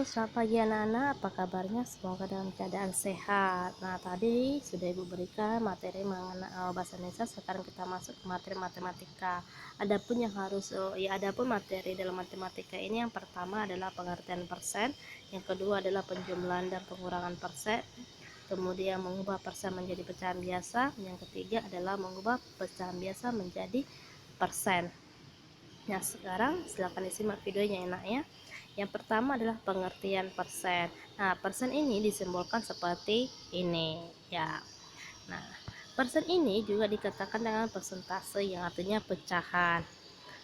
selamat pagi anak-anak, apa kabarnya? Semoga dalam keadaan sehat. Nah, tadi sudah Ibu berikan materi mengenai bahasa Indonesia. Sekarang kita masuk ke materi matematika. Adapun materi dalam matematika ini yang pertama adalah pengertian persen, yang kedua adalah penjumlahan dan pengurangan persen, kemudian mengubah persen menjadi pecahan biasa, yang ketiga adalah mengubah pecahan biasa menjadi persen. Nah, sekarang silakan disimak videonya ya. Yang pertama adalah pengertian persen. Nah, persen ini disimbolkan seperti ini ya. Nah, persen ini juga dikatakan dengan persentase yang artinya pecahan.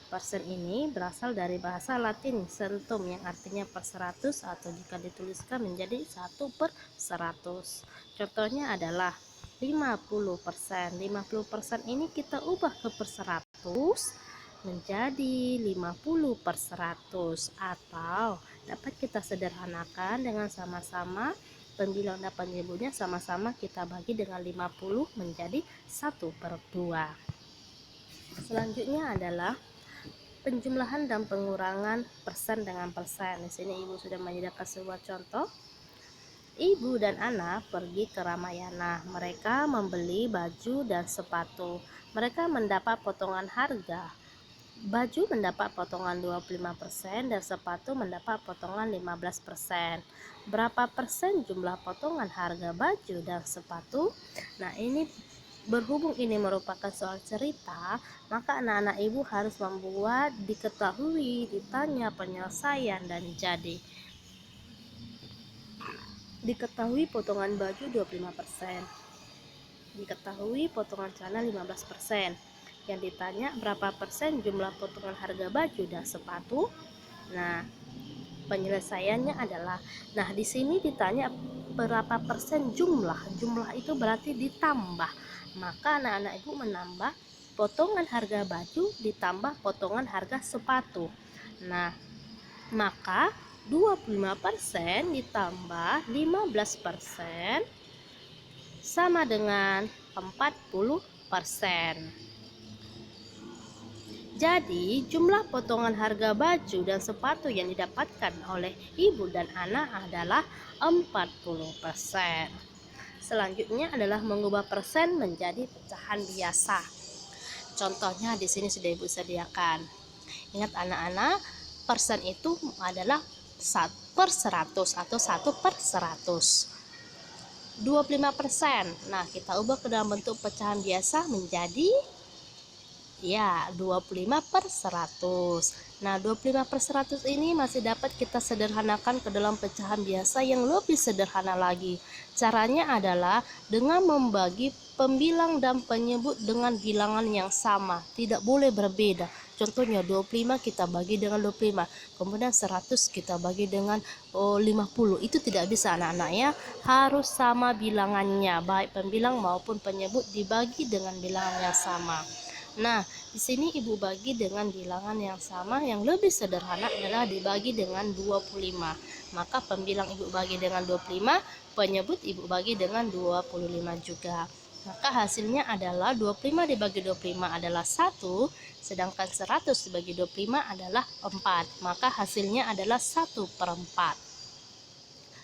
Persen ini berasal dari bahasa Latin centum yang artinya per 100 atau jika dituliskan menjadi 1/100. Contohnya adalah 50%. 50% ini kita ubah ke per 100 menjadi 50/100, atau dapat kita sederhanakan dengan sama-sama pembilang dan penyebutnya sama-sama kita bagi dengan 50 menjadi 1/2. Selanjutnya adalah penjumlahan dan pengurangan persen dengan persen. Di sini Ibu sudah menyediakan sebuah contoh. Ibu dan anak pergi ke Ramayana. Mereka membeli baju dan sepatu. Mereka mendapat potongan harga. Baju mendapat potongan 25% dan sepatu mendapat potongan 15%. Berapa persen jumlah potongan harga baju dan sepatu? Nah, ini berhubung ini merupakan soal cerita, maka anak-anak Ibu harus membuat diketahui, ditanya, penyelesaian, dan jadi. Diketahui potongan baju 25%. Diketahui potongan celana 15%. Yang ditanya berapa persen jumlah potongan harga baju dan sepatu. Nah, penyelesaiannya adalah, di sini ditanya berapa persen jumlah itu berarti ditambah, maka anak-anak Ibu menambah potongan harga baju ditambah potongan harga sepatu. Nah, maka 25% ditambah 15% sama dengan 40%. Jadi, jumlah potongan harga baju dan sepatu yang didapatkan oleh ibu dan anak adalah 40%. Selanjutnya adalah mengubah persen menjadi pecahan biasa. Contohnya di sini sudah Ibu sediakan. Ingat anak-anak, persen itu adalah 1/100 atau 1/100. 25%. Nah, kita ubah ke dalam bentuk pecahan biasa menjadi 25/100. Nah, 25/100 ini masih dapat kita sederhanakan ke dalam pecahan biasa yang lebih sederhana lagi. Caranya adalah dengan membagi pembilang dan penyebut dengan bilangan yang sama, tidak boleh berbeda. Contohnya 25 kita bagi dengan 25, kemudian 100 kita bagi dengan 50. Itu tidak bisa anak-anak ya. Harus sama bilangannya, baik pembilang maupun penyebut dibagi dengan bilangan yang sama. Nah, di sini Ibu bagi dengan bilangan yang sama, yang lebih sederhana adalah dibagi dengan 25. Maka pembilang Ibu bagi dengan 25, penyebut Ibu bagi dengan 25 juga. Maka hasilnya adalah 25 dibagi 25 adalah 1, sedangkan 100 dibagi 25 adalah 4. Maka hasilnya adalah 1/4.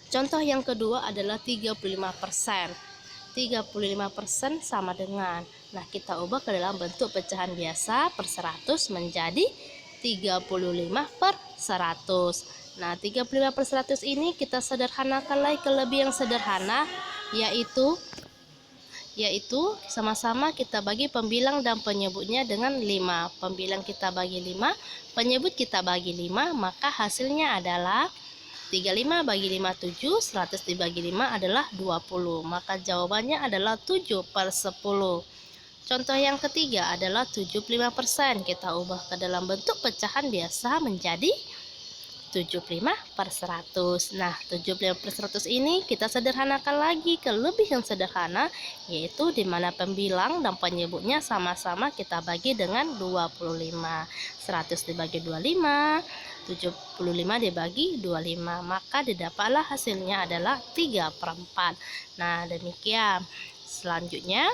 Contoh yang kedua adalah 35%. 35% sama dengan, kita ubah ke dalam bentuk pecahan biasa per 100 menjadi 35/100. 35/100 ini kita sederhanakan lagi ke lebih yang sederhana, yaitu sama-sama kita bagi pembilang dan penyebutnya dengan 5. Pembilang kita bagi 5, penyebut kita bagi 5, maka hasilnya adalah 35 bagi 5 7, 100 dibagi 5 adalah 20. Maka jawabannya adalah 7/10. Contoh yang ketiga adalah 75%. Kita ubah ke dalam bentuk pecahan biasa menjadi 75/100. 75/100 ini kita sederhanakan lagi ke lebih yang sederhana, yaitu di mana pembilang dan penyebutnya sama-sama kita bagi dengan 25. 100 dibagi 25, 75 dibagi 25, maka didapatlah hasilnya adalah 3/4. Demikian. Selanjutnya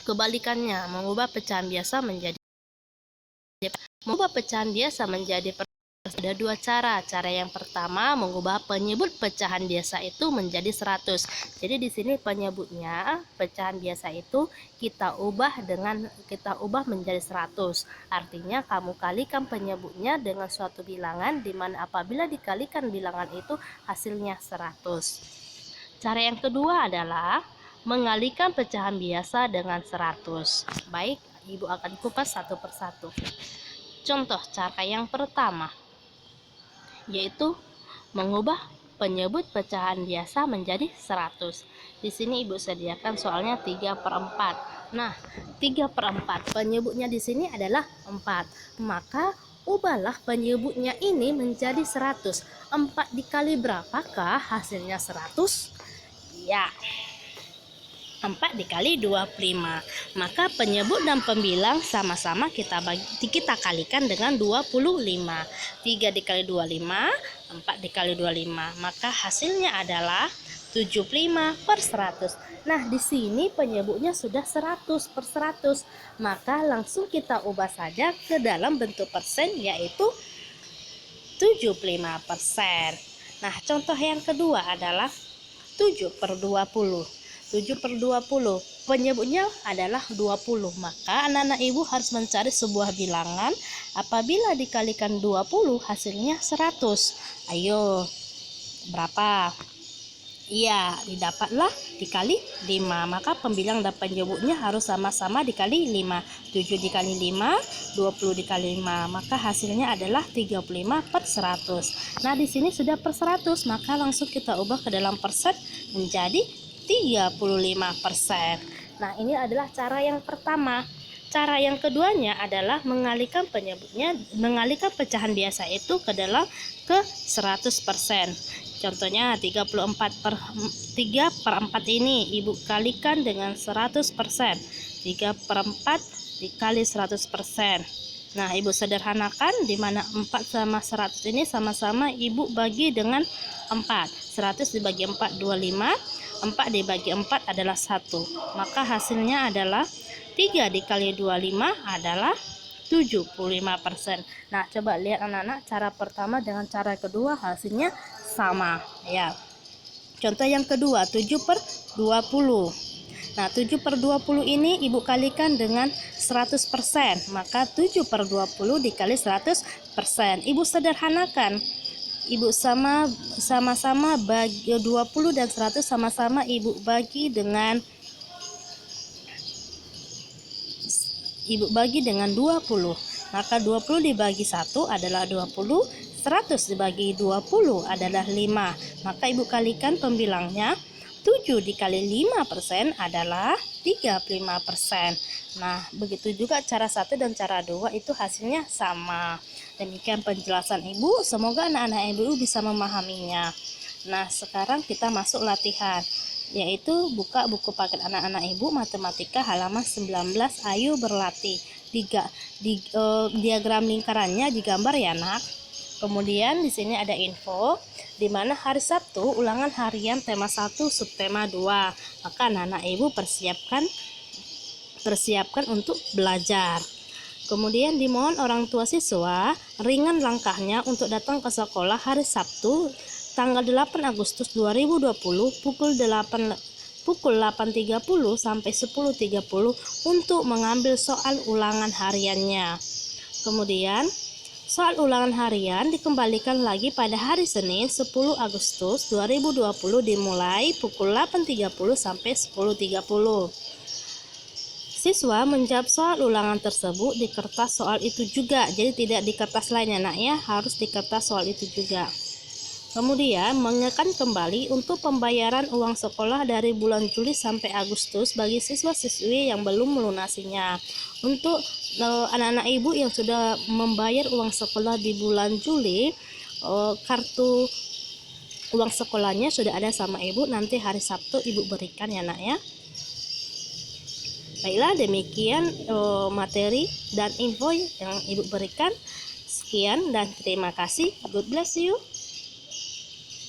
kebalikannya, mengubah pecahan biasa menjadi Ada dua cara. Cara yang pertama mengubah penyebut pecahan biasa itu menjadi 100. Jadi di sini penyebutnya pecahan biasa itu kita ubah menjadi 100. Artinya kamu kalikan penyebutnya dengan suatu bilangan di mana apabila dikalikan bilangan itu hasilnya 100. Cara yang kedua adalah mengalikan pecahan biasa dengan 100. Baik, Ibu akan kupas satu persatu. Contoh cara yang pertama yaitu mengubah penyebut pecahan biasa menjadi 100. Di sini Ibu sediakan soalnya 3/4. Nah, 3/4 penyebutnya di sini adalah 4. Maka ubahlah penyebutnya ini menjadi 100. 4 dikali berapakah hasilnya 100? Ya, 4 dikali 25. Maka penyebut dan pembilang sama-sama kita kalikan dengan 25. 3 dikali 25, 4 dikali 25. Maka hasilnya adalah 75/100. Nah, di sini penyebutnya sudah 100/100. Maka langsung kita ubah saja ke dalam bentuk persen, yaitu 75%. Nah, contoh yang kedua adalah 7/20. 7/20 penyebutnya adalah 20. Maka anak-anak Ibu harus mencari sebuah bilangan apabila dikalikan 20 hasilnya 100. Ayo, berapa? Iya, didapatlah dikali 5. Maka pembilang dan penyebutnya harus sama-sama dikali 5. 7 dikali 5, 20 dikali 5. Maka hasilnya adalah 35/100. Nah, di sini sudah per 100, maka langsung kita ubah ke dalam persen menjadi 35%. Nah, ini adalah cara yang pertama. Cara yang keduanya adalah mengalihkan pecahan biasa itu ke 100%. Contohnya 3/4 ini Ibu kalikan dengan 100%. 3/4 dikali 100%. Nah, Ibu sederhanakan di mana 4 sama 100 ini sama-sama Ibu bagi dengan 4. 100 dibagi 4 25. 4 dibagi 4 adalah 1. Maka hasilnya adalah 3 dikali 25 adalah 75%. Nah, coba lihat anak-anak, cara pertama dengan cara kedua hasilnya sama ya. Contoh yang kedua 7/20. Nah, 7/20 ini Ibu kalikan dengan 100%. Maka 7/20 dikali 100%. Ibu sederhanakan. Ibu sama-sama bagi 20 dan 100 sama-sama Ibu bagi dengan 20. Maka 20 dibagi 1 adalah 20, 100 dibagi 20 adalah 5. Maka Ibu kalikan pembilangnya, 7 dikali 5% adalah 35%. Nah, begitu juga cara 1 dan cara 2 itu hasilnya sama. Demikian penjelasan Ibu, semoga anak-anak Ibu bisa memahaminya. Nah, sekarang kita masuk latihan, yaitu buka buku paket anak-anak Ibu matematika halaman 19. Ayo berlatih. Diagram lingkarannya digambar ya, Nak. Kemudian di sini ada info di mana hari Sabtu ulangan harian tema 1 subtema 2. Maka anak-anak Ibu persiapkan untuk belajar. Kemudian dimohon orang tua siswa ringan langkahnya untuk datang ke sekolah hari Sabtu tanggal 8 Agustus 2020 pukul 8.30 sampai 10.30 untuk mengambil soal ulangan hariannya. Kemudian soal ulangan harian dikembalikan lagi pada hari Senin 10 Agustus 2020 dimulai pukul 8.30 sampai 10.30. Siswa menjawab soal ulangan tersebut di kertas soal itu juga. Jadi tidak di kertas lainnya, Nak ya, harus di kertas soal itu juga. Kemudian mengingatkan kembali untuk pembayaran uang sekolah dari bulan Juli sampai Agustus bagi siswa-siswi yang belum melunasinya. Untuk anak-anak Ibu yang sudah membayar uang sekolah di bulan Juli, kartu uang sekolahnya sudah ada sama Ibu, nanti hari Sabtu Ibu berikan ya, Nak ya. Baiklah, demikian materi dan info yang Ibu berikan. Sekian dan terima kasih. God bless you.